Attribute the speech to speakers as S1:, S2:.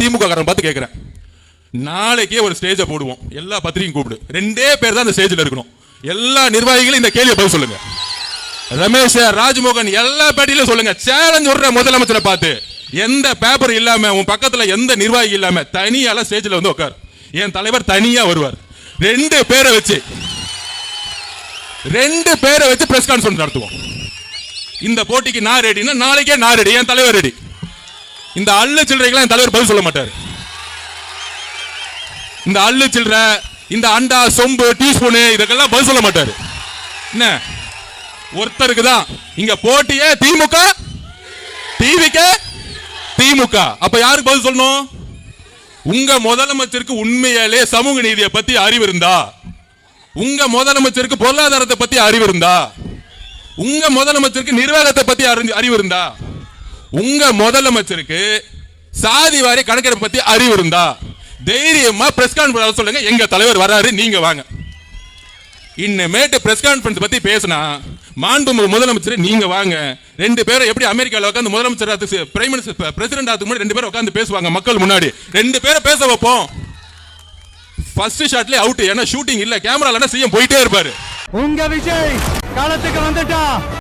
S1: திமுக காரன் பார்த்து கேட்கிறேன், நாளைக்கே ஒரு ஸ்டேஜை போடுவோம், எல்லா பத்திரிகையும் கூப்பிடு, 2 பேர் தான் அந்த ஸ்டேஜில் இருக்கணும். எல்லா நிர்வாகிகளும் இந்த கேள்வியை பதில் சொல்லுங்க. ரமேஷ், ராஜ்மோகன் எல்லா பேட்டியிலும் சொல்லுங்க. சேலஞ்ச் விடுற முதலமைச்சரை பார்த்து, எந்த பேப்பர் இல்லாம உன் பக்கத்துல எந்த நிர்வாகி இல்லாம தனியால ஸ்டேஜில் வந்து உட்கார். என் தலைவர் தனியா வருவார். 2 பேரை வச்சு பிரஸ் கான்ஃபரன்ஸ் நடத்துவோம். இந்த போட்டிக்கு நான் ரெடினா நாளைக்கே நான் ரெடி, என் தலைவர் ரெடி. இந்த அள்ளு சில்லறைகளை என் தலைவர் பதில் சொல்ல மாட்டார். இந்த அள்ளு சில்லறை, இந்த அண்டா, சொம்பு, டீஸ்பூனு இதெல்லாம் பதில் சொல்ல மாட்டாரு. என்ன ஒருத்தருக்கு தான் இங்க போட்டியே, திமுக டிவிக்கு திமுக. அப்ப யாருக்கு பதில் சொல்லணும்? உங்க முதலமைச்சருக்கு உண்மையாலே சமூக நீதியை பத்தி அறிவு இருந்தா, உங்க முதலமைச்சருக்கு பொருளாதாரத்தை பத்தி அறிவு இருந்தா, உங்க முதலமைச்சருக்கு நிர்வாகத்தை பத்தி அறிவு இருந்தா, உங்க முதலமைச்சருக்கு சாதி வாரி கணக்கெடுப்பு பத்தி அறிவு இருந்தா தைரியமா பிரஸ் கான்ஃபரன்ஸ் சொல்லுங்க, எங்க தலைவர் வராரு, நீங்க வாங்க. இன்னமேட்டு பிரஸ் கான்ஃபரன்ஸ் பத்தி பேசினா மாண்புமிகு முதலமைச்சர் நீங்க வாங்க. 2 பேரும் எப்படி அமெரிக்காவில் உட்காந்து முதலமைச்சர் பிரைம் மினிஸ்டர் பிரசிடென்ட் ஆகுது முன்னாடி 2 பேரும் உட்காந்து பேசுவாங்க மக்கள் முன்னாடி. 2 பேரை பேச வைப்போம். ஃபர்ஸ்ட் ஷாட்லயே அவுட். ஏன்னா ஷூட்டிங் இல்ல, கேமரா இல்லைன்னா சிஎம் போயிட்டே இருப்பாரு.
S2: உங்க விஜய் காலத்துக்கு வந்துட்டா.